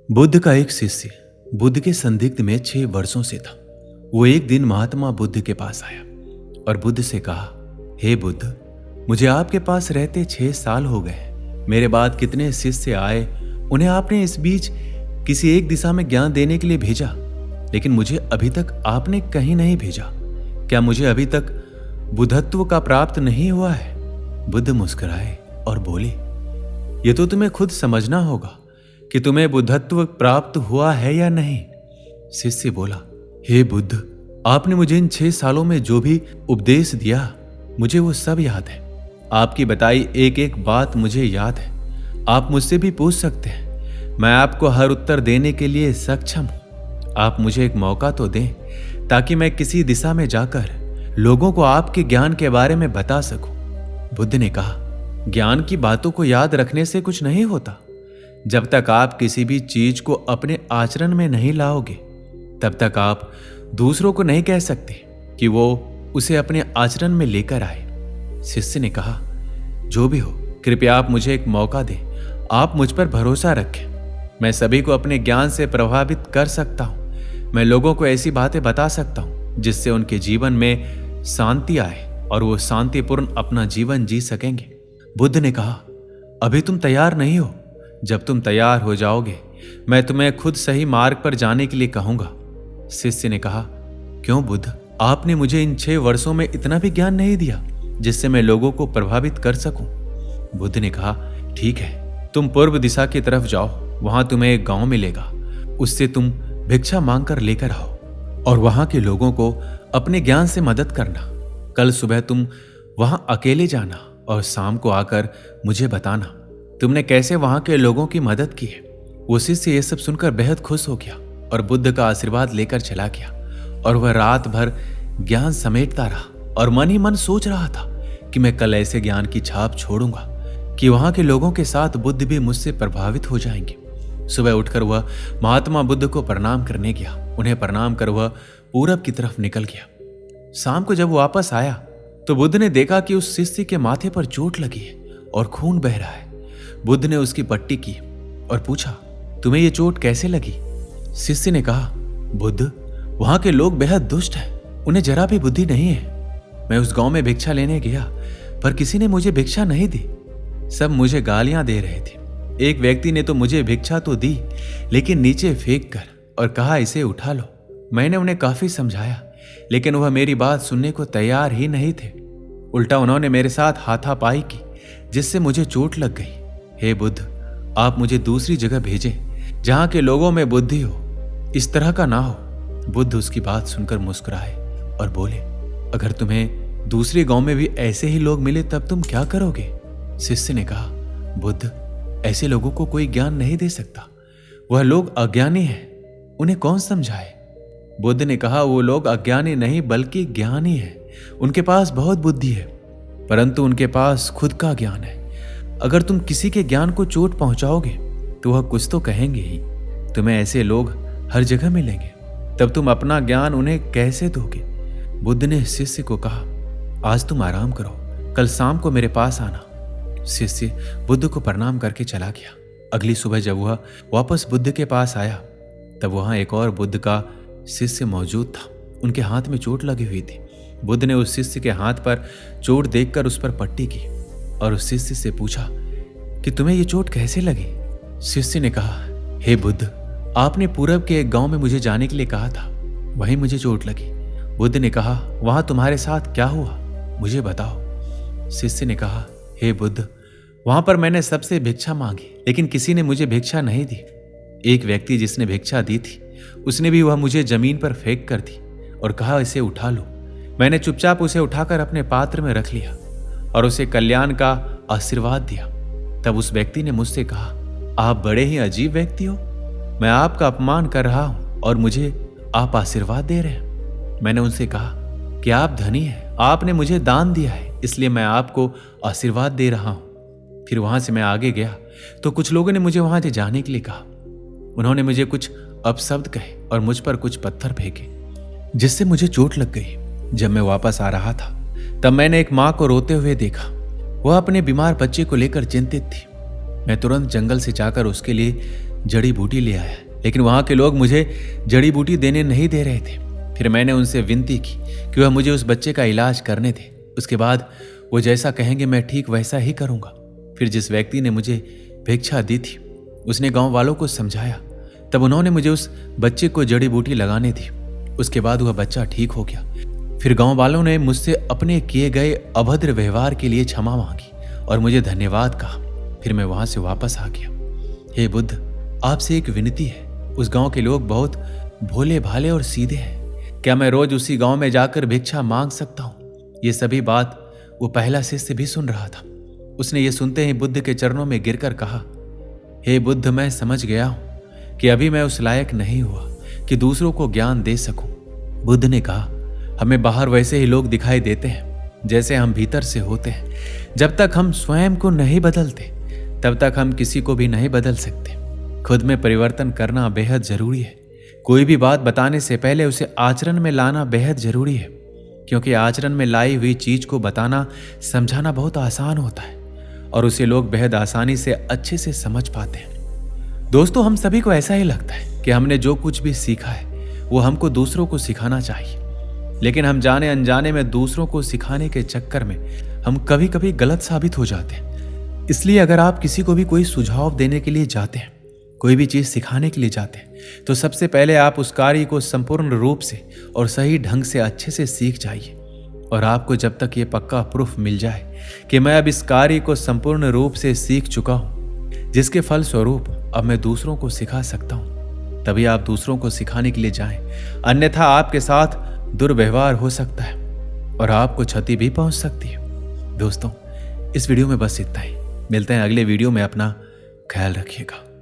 बुद्ध का एक शिष्य बुद्ध के संदिग्ध में 6 वर्षों से था। वो एक दिन महात्मा बुद्ध के पास आया और बुद्ध से कहा, हे बुद्ध, मुझे आपके पास रहते 6 साल हो गए। मेरे बाद कितने शिष्य आए, उन्हें आपने इस बीच किसी एक दिशा में ज्ञान देने के लिए भेजा, लेकिन मुझे अभी तक आपने कहीं नहीं भेजा। क्या मुझे अभी तक बुद्धत्व का प्राप्त नहीं हुआ है? बुद्ध मुस्कुराए और बोले, ये तो तुम्हें खुद समझना होगा कि तुम्हें बुद्धत्व प्राप्त हुआ है या नहीं। शिष्य बोला, हे बुद्ध, आपने मुझे इन 6 सालों में जो भी उपदेश दिया, मुझे वो सब याद है। आपकी बताई एक एक बात मुझे याद है। आप मुझसे भी पूछ सकते हैं, मैं आपको हर उत्तर देने के लिए सक्षम हूं। आप मुझे एक मौका तो दें ताकि मैं किसी दिशा में जाकर लोगों को आपके ज्ञान के बारे में बता सकूं। बुद्ध ने कहा, ज्ञान की बातों को याद रखने से कुछ नहीं होता। जब तक आप किसी भी चीज को अपने आचरण में नहीं लाओगे, तब तक आप दूसरों को नहीं कह सकते कि वो उसे अपने आचरण में लेकर आए। शिष्य ने कहा, जो भी हो, कृपया आप मुझे एक मौका दें। आप मुझ पर भरोसा रखें। मैं सभी को अपने ज्ञान से प्रभावित कर सकता हूं। मैं लोगों को ऐसी बातें बता सकता हूं जिससे उनके जीवन में शांति आए और वो शांतिपूर्ण अपना जीवन जी सकेंगे। बुद्ध ने कहा, अभी तुम तैयार नहीं हो। जब तुम तैयार हो जाओगे, मैं तुम्हें खुद सही मार्ग पर जाने के लिए कहूंगा। शिष्य ने कहा, क्यों बुद्ध, आपने मुझे इन 6 वर्षों में इतना भी ज्ञान नहीं दिया जिससे मैं लोगों को प्रभावित कर सकूं। बुद्ध ने कहा, ठीक है, तुम पूर्व दिशा की तरफ जाओ। वहां तुम्हें एक गांव मिलेगा। उससे तुम भिक्षा मांगकर लेकर आओ और वहां के लोगों को अपने ज्ञान से मदद करना। कल सुबह तुम वहां अकेले जाना और शाम को आकर मुझे बताना तुमने कैसे वहां के लोगों की मदद की है। वो शिष्य ये सब सुनकर बेहद खुश हो गया और बुद्ध का आशीर्वाद लेकर चला गया। और वह रात भर ज्ञान समेटता रहा और मन ही मन सोच रहा था कि मैं कल ऐसे ज्ञान की छाप छोड़ूंगा कि वहां के लोगों के साथ बुद्ध भी मुझसे प्रभावित हो जाएंगे। सुबह उठकर वह महात्मा बुद्ध को प्रणाम करने गया। उन्हें प्रणाम कर वह पूरब की तरफ निकल गया। शाम को जब वो वापस आया तो बुद्ध ने देखा कि उस शिष्य के माथे पर चोट लगी है और खून बह रहा है। बुद्ध ने उसकी पट्टी की और पूछा, तुम्हें ये चोट कैसे लगी? शिष्य ने कहा, बुद्ध, वहां के लोग बेहद दुष्ट हैं। उन्हें जरा भी बुद्धि नहीं है। मैं उस गांव में भिक्षा लेने गया, पर किसी ने मुझे भिक्षा नहीं दी। सब मुझे गालियां दे रहे थे। एक व्यक्ति ने तो मुझे भिक्षा तो दी, लेकिन नीचे फेंक कर और कहा, इसे उठा लो। मैंने उन्हें काफी समझाया, लेकिन वह मेरी बात सुनने को तैयार ही नहीं थे। उल्टा उन्होंने मेरे साथ हाथापाई की, जिससे मुझे चोट लग गई। हे बुद्ध, आप मुझे दूसरी जगह भेजें जहां के लोगों में बुद्धि हो, इस तरह का ना हो। बुद्ध उसकी बात सुनकर मुस्कुराए और बोले, अगर तुम्हें दूसरे गांव में भी ऐसे ही लोग मिले तब तुम क्या करोगे? शिष्य ने कहा, बुद्ध, ऐसे लोगों को कोई ज्ञान नहीं दे सकता। वह लोग अज्ञानी हैं, उन्हें कौन समझाए? बुद्ध ने कहा, वो लोग अज्ञानी नहीं बल्कि ज्ञानी हैं। उनके पास बहुत बुद्धि है, परंतु उनके पास खुद का ज्ञान है। अगर तुम किसी के ज्ञान को चोट पहुंचाओगे तो वह कुछ तो कहेंगे ही। तुम्हें ऐसे लोग हर जगह मिलेंगे, तब तुम अपना ज्ञान उन्हें कैसे दोगे? बुद्ध ने शिष्य को कहा, आज तुम आराम करो, कल शाम को मेरे पास आना। शिष्य बुद्ध को प्रणाम करके चला गया। अगली सुबह जब वह वापस बुद्ध के पास आया, तब वहां एक और बुद्ध का शिष्य मौजूद था। उनके हाथ में चोट लगी हुई थी। बुद्ध ने उस शिष्य के हाथ पर चोट देखकर उस पर पट्टी की और उस शिष्य से पूछा कि तुम्हें ये चोट कैसे लगी? शिष्य ने कहा, हे बुद्ध, आपने पूरब के एक गांव में मुझे जाने के लिए कहा था, वहीं मुझे चोट लगी। बुद्ध ने कहा, वहां तुम्हारे साथ क्या हुआ, मुझे बताओ। शिष्य ने कहा, हे बुद्ध, वहां पर मैंने सबसे भिक्षा मांगी, लेकिन किसी ने मुझे भिक्षा नहीं दी। एक व्यक्ति जिसने भिक्षा दी थी, उसने भी वह मुझे जमीन पर फेंक कर दी और कहा, इसे उठा लो। मैंने चुपचाप उसे उठाकर अपने पात्र में रख लिया और उसे कल्याण का आशीर्वाद दिया। तब उस व्यक्ति ने मुझसे कहा, आप बड़े ही अजीब व्यक्ति हो। मैं आपका अपमान कर रहा हूं और मुझे आप आशीर्वाद दे रहे हैं। मैंने उनसे कहा कि आप धनी हैं, आपने मुझे दान दिया है, इसलिए मैं आपको आशीर्वाद दे रहा हूं। फिर वहां से मैं आगे गया तो कुछ लोगों ने मुझे वहां से जाने के लिए कहा। उन्होंने मुझे कुछ अपशब्द कहे और मुझ पर कुछ पत्थर फेंके, जिससे मुझे चोट लग गई। जब मैं वापस आ रहा था तब मैंने एक माँ को रोते हुए देखा। वह अपने बीमार बच्चे को लेकर चिंतित थी। मैं तुरंत जंगल से जाकर उसके लिए जड़ी बूटी ले आया, लेकिन वहाँ के लोग मुझे जड़ी बूटी देने नहीं दे रहे थे। फिर मैंने उनसे विनती की कि वह मुझे उस बच्चे का इलाज करने दे। उसके बाद वो जैसा कहेंगे मैं ठीक वैसा ही करूँगा। फिर जिस व्यक्ति ने मुझे भिक्षा दी थी उसने गांव वालों को समझाया, तब उन्होंने मुझे उस बच्चे को जड़ी बूटी लगाने दी। उसके बाद वह बच्चा ठीक हो गया। फिर गांव वालों ने मुझसे अपने किए गए अभद्र व्यवहार के लिए क्षमा मांगी और मुझे धन्यवाद कहा। फिर मैं वहां से वापस आ गया। हे बुद्ध, आपसे एक विनती है। उस गांव के लोग बहुत भोले भाले और सीधे हैं। क्या मैं रोज उसी गांव में जाकर भिक्षा मांग सकता हूँ? ये सभी बात वो पहला शिष्य भी सुन रहा था। उसने ये सुनते ही बुद्ध के चरणों में गिरकर कहा, हे बुद्ध, मैं समझ गया हूं कि अभी मैं उस लायक नहीं हुआ कि दूसरों को ज्ञान दे सकूं। बुद्ध ने कहा, हमें बाहर वैसे ही लोग दिखाई देते हैं जैसे हम भीतर से होते हैं। जब तक हम स्वयं को नहीं बदलते तब तक हम किसी को भी नहीं बदल सकते। खुद में परिवर्तन करना बेहद जरूरी है। कोई भी बात बताने से पहले उसे आचरण में लाना बेहद जरूरी है, क्योंकि आचरण में लाई हुई चीज को बताना समझाना बहुत आसान होता है और उसे लोग बेहद आसानी से अच्छे से समझ पाते हैं। दोस्तों, हम सभी को ऐसा ही लगता है कि हमने जो कुछ भी सीखा है वो हमको दूसरों को सिखाना चाहिए, लेकिन हम जाने अनजाने में दूसरों को सिखाने के चक्कर में हम कभी कभी गलत साबित हो जाते हैं। इसलिए अगर आप किसी को भी कोई सुझाव देने के लिए जाते हैं, कोई भी चीज सिखाने के लिए जाते हैं, तो सबसे पहले आप उस कार्य को संपूर्ण रूप से और सही ढंग से अच्छे से सीख जाइए। और आपको जब तक ये पक्का प्रूफ मिल जाए कि मैं अब इस कार्य को संपूर्ण रूप से सीख चुका हूं, जिसके फल स्वरूप अब मैं दूसरों को सिखा सकता हूं, तभी आप दूसरों को सिखाने के लिए जाएं। अन्यथा आपके साथ दुर्व्यवहार हो सकता है और आपको क्षति भी पहुंच सकती है। दोस्तों, इस वीडियो में बस इतना ही। मिलते हैं अगले वीडियो में। अपना ख्याल रखिएगा।